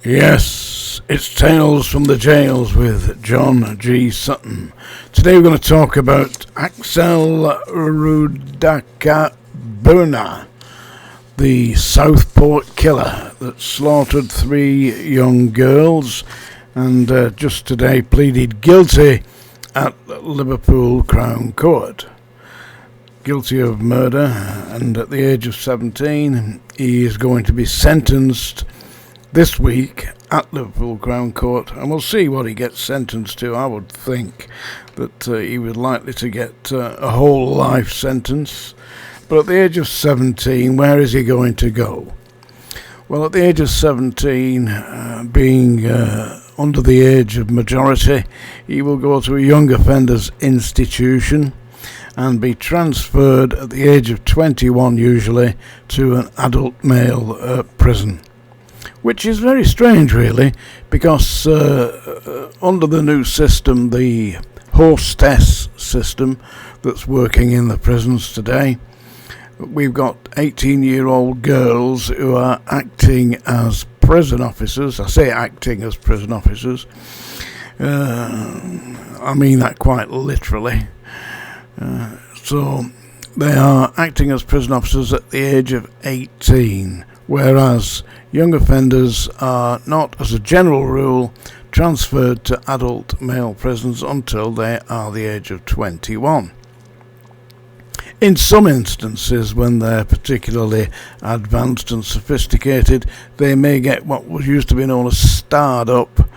Yes, it's Tales from the Jails with John G. Sutton. Today we're going to talk about AXEL RUDAKUBANA, the Southport killer that slaughtered 3 young girls and just today pleaded guilty at Liverpool Crown Court. Guilty of murder, and at the age of 17 he is going to be sentenced this week at Liverpool Crown Court, and we'll see what he gets sentenced to. I would think that he was likely to get a whole life sentence, but at the age of 17, where is he going to go? Well, at the age of 17, being under the age of majority, he will go to a young offenders institution and be transferred at the age of 21 usually to an adult male prison. Which is very strange, really, because under the new system, the hostess system that's working in the prisons today, we've got 18-year-old girls who are acting as prison officers. I say acting as prison officers. I mean that quite literally. So they are acting as prison officers at the age of 18, whereas young offenders are not, as a general rule, transferred to adult male prisons until they are the age of 21. In some instances, when they're particularly advanced and sophisticated, they may get what was used to be known as starred up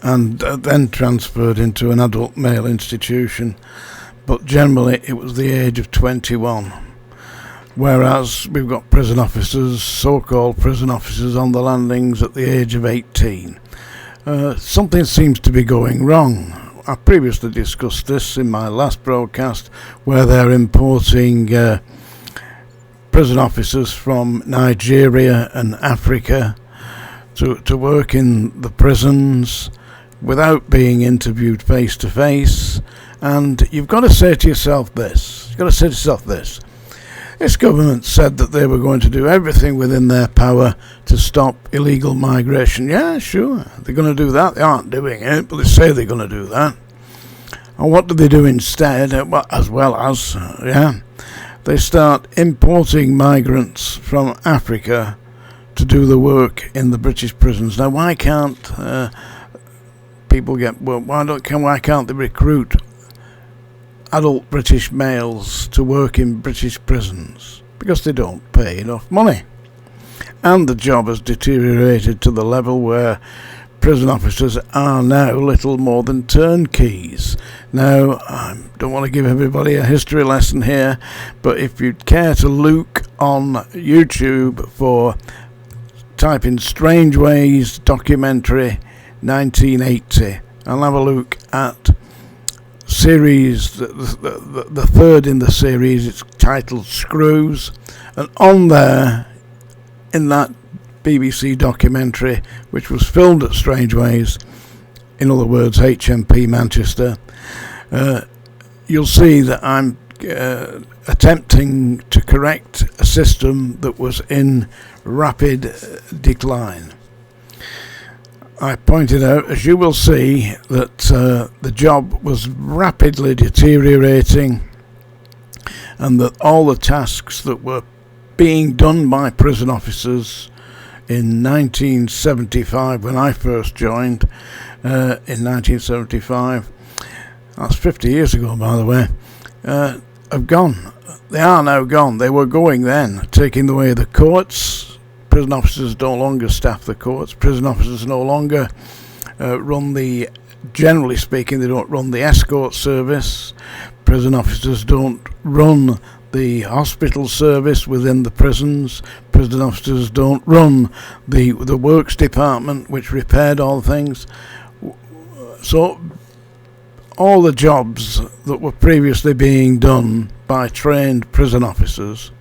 and then transferred into an adult male institution. But generally it was the age of 21. Whereas we've got prison officers, so-called prison officers, on the landings at the age of 18. Something seems to be going wrong. I previously discussed this in my last broadcast, where they're importing prison officers from Nigeria and Africa to work in the prisons without being interviewed face to face. And you've got to say to yourself this. This government said that they were going to do everything within their power to stop illegal migration. Yeah, sure, they're going to do that. They aren't doing it, but they say they're going to do that. And what do they do instead? They start importing migrants from Africa to do the work in the British prisons. Now, why can't people get work? Why can't they recruit adult British males to work in British prisons? Because they don't pay enough money, and the job has deteriorated to the level where prison officers are now little more than turnkeys. Now, I don't want to give everybody a history lesson here, but if you'd care to look on YouTube for, type in Strange Ways documentary 1980, I'll have a look at series, the third in the series. It's titled Screws, and on there, in that BBC documentary, which was filmed at Strange Ways, in other words HMP Manchester, you'll see that I'm attempting to correct a system that was in rapid decline. I pointed out, as you will see, that the job was rapidly deteriorating, and that all the tasks that were being done by prison officers in 1975, when I first joined, in 1975, that's 50 years ago by the way, have gone. They are now gone. They were going then, taking away the courts. Prison officers no longer staff the courts. Prison officers no longer generally speaking, they don't run the escort service. Prison officers don't run the hospital service within the prisons. Prison officers don't run the works department, which repaired all things. So all the jobs that were previously being done by trained prison officers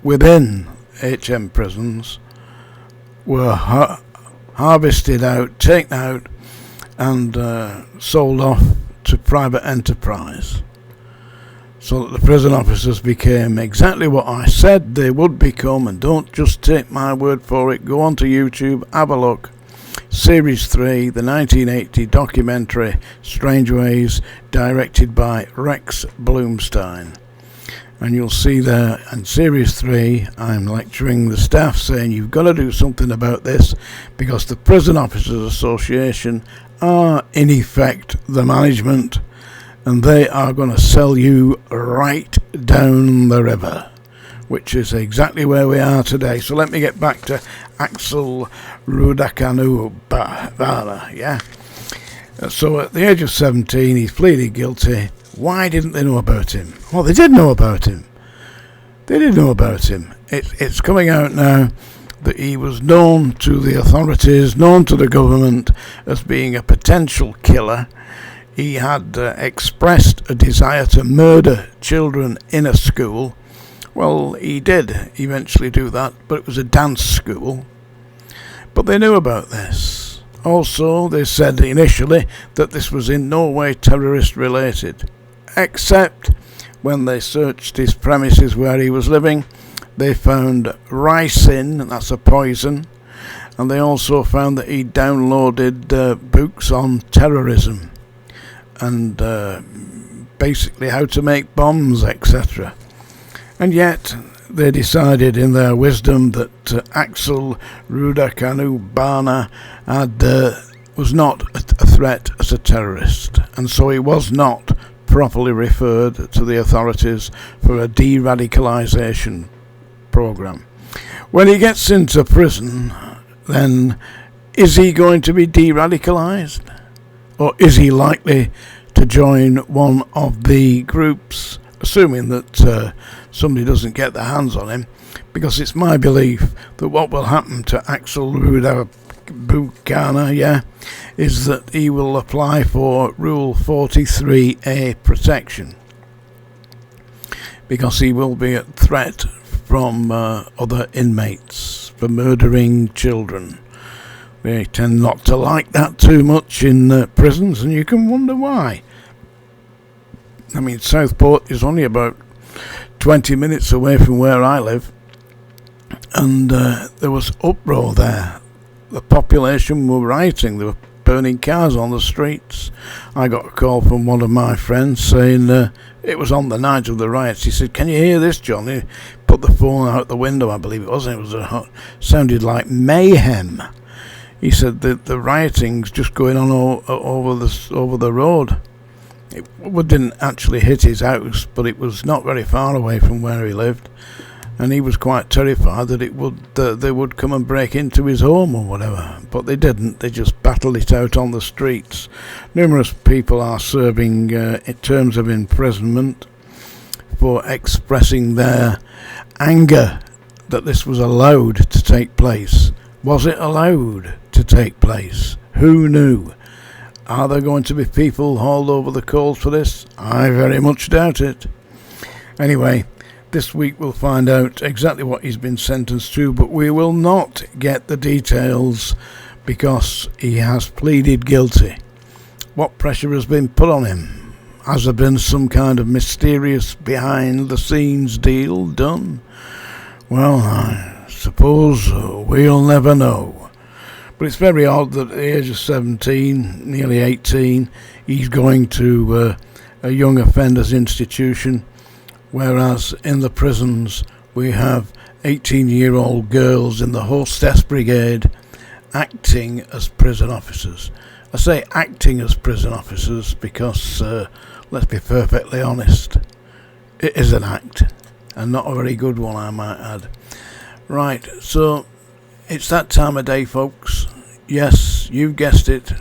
within HM prisons were harvested out, taken out, and sold off to private enterprise. So that the prison officers became exactly what I said they would become, and don't just take my word for it. Go onto YouTube, have a look. Series 3, the 1980 documentary Strange Ways, directed by Rex Blumstein. And you'll see there in Series 3, I'm lecturing the staff saying you've got to do something about this because the Prison Officers Association are in effect the management and they are going to sell you right down the river, which is exactly where we are today. So let me get back to AXEL RUDAKUBANA, yeah? So at the age of 17, he's pleaded guilty. Why didn't they know about him? Well, they did know about him. They did know about him. It's coming out now that he was known to the authorities, known to the government as being a potential killer. He had expressed a desire to murder children in a school. Well, he did eventually do that, but it was a dance school. But they knew about this. Also, they said initially that this was in no way terrorist related, except when they searched his premises where he was living, they found ricin, that's a poison, and they also found that he downloaded books on terrorism and basically how to make bombs, etc. And yet they decided in their wisdom that AXEL RUDAKUBANA was not a threat as a terrorist, and so he was not properly referred to the authorities for a de-radicalisation program. When he gets into prison, then is he going to be de-radicalised? Or is he likely to join one of the groups, assuming that somebody doesn't get their hands on him? Because it's my belief that what will happen to AXEL RUDAKUBANA, is that he will apply for Rule 43A protection, because he will be a threat from other inmates for murdering children. They tend not to like that too much in prisons, and you can wonder why. I mean, Southport is only about 20 minutes away from where I live, and there was uproar there. The population were rioting. They were burning cars on the streets. I got a call from one of my friends saying it was on the night of the riots. He said, "Can you hear this, John?" He put the phone out the window, I believe it was. And it was sounded like mayhem. He said that the rioting's just going on over the road. It didn't actually hit his house, but it was not very far away from where he lived. And he was quite terrified that they would come and break into his home or whatever. But they didn't. They just battled it out on the streets. Numerous people are serving terms of imprisonment for expressing their anger that this was allowed to take place. Was it allowed to take place? Who knew? Are there going to be people hauled over the coals for this? I very much doubt it. Anyway, this week we'll find out exactly what he's been sentenced to, but we will not get the details because he has pleaded guilty. What pressure has been put on him? Has there been some kind of mysterious behind-the-scenes deal done? Well, I suppose we'll never know. But it's very odd that at the age of 17, nearly 18, he's going to a young offenders institution, whereas in the prisons we have 18-year-old girls in the hostess brigade acting as prison officers. I say acting as prison officers because, let's be perfectly honest, it is an act, and not a very good one, I might add. Right, so it's that time of day, folks. Yes, you've guessed it.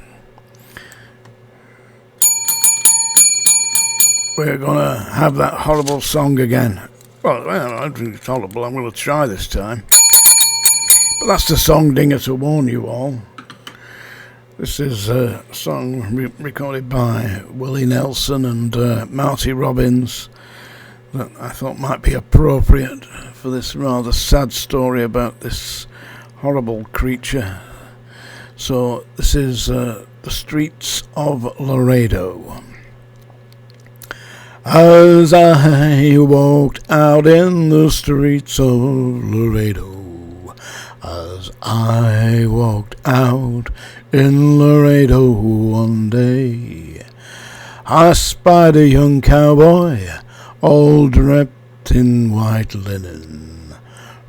We're going to have that horrible song again. Well, I don't think it's horrible. I'm going to try this time. But that's the song dinger to warn you all. This is a song recorded by Willie Nelson and Marty Robbins that I thought might be appropriate for this rather sad story about this horrible creature. So this is The Streets of Laredo. As I walked out in the streets of Laredo, As I walked out in Laredo one day, I spied a young cowboy, all draped in white linen,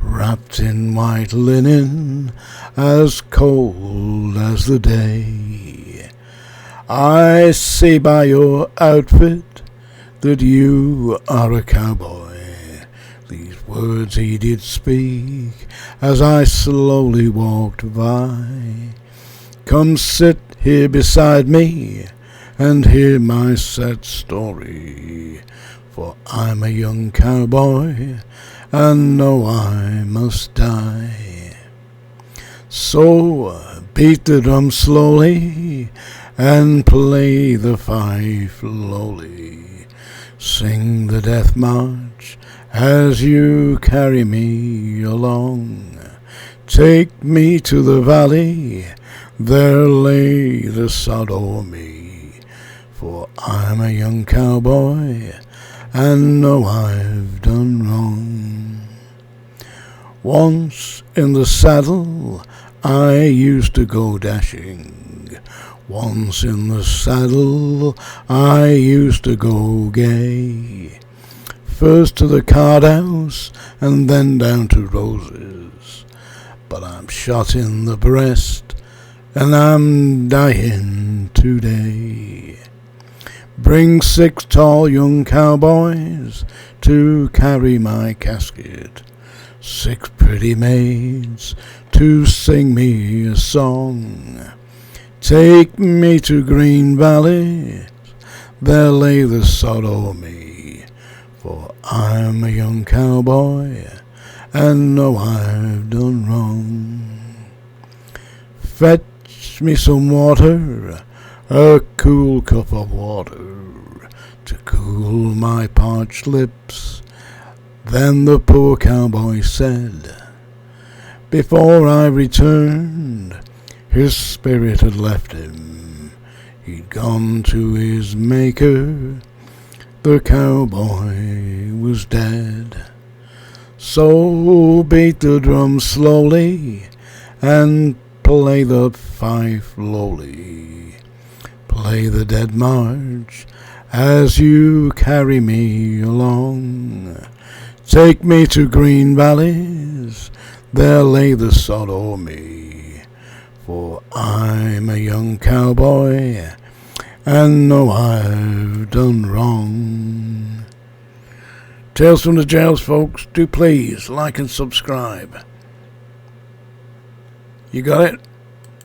wrapped in white linen, as cold as the day. I see by your outfit that you are a cowboy. These words he did speak as I slowly walked by. Come sit here beside me and hear my sad story, for I'm a young cowboy and know I must die. So beat the drum slowly and play the fife lowly. Sing the death march as you carry me along. Take me to the valley, there lay the sod o'er me, for I'm a young cowboy and know I've done wrong. Once in the saddle I used to go dashing. Once in the saddle I used to go gay. First to the card house and then down to Roses. But I'm shot in the breast and I'm dying today. Bring 6 tall young cowboys to carry my casket, 6 pretty maids to sing me a song. Take me to Green Valley, there lay the sod o'er me, for I'm a young cowboy and know I've done wrong. Fetch me some water, a cool cup of water, to cool my parched lips. Then the poor cowboy said, before I returned, his spirit had left him. He'd gone to his maker. The cowboy was dead. So beat the drum slowly and play the fife lowly. Play the dead march as you carry me along. Take me to green valleys, there lay the sod o'er me, for I'm a young cowboy and know I've done wrong. Tales from the Jails, folks. Do please like and subscribe. You got it?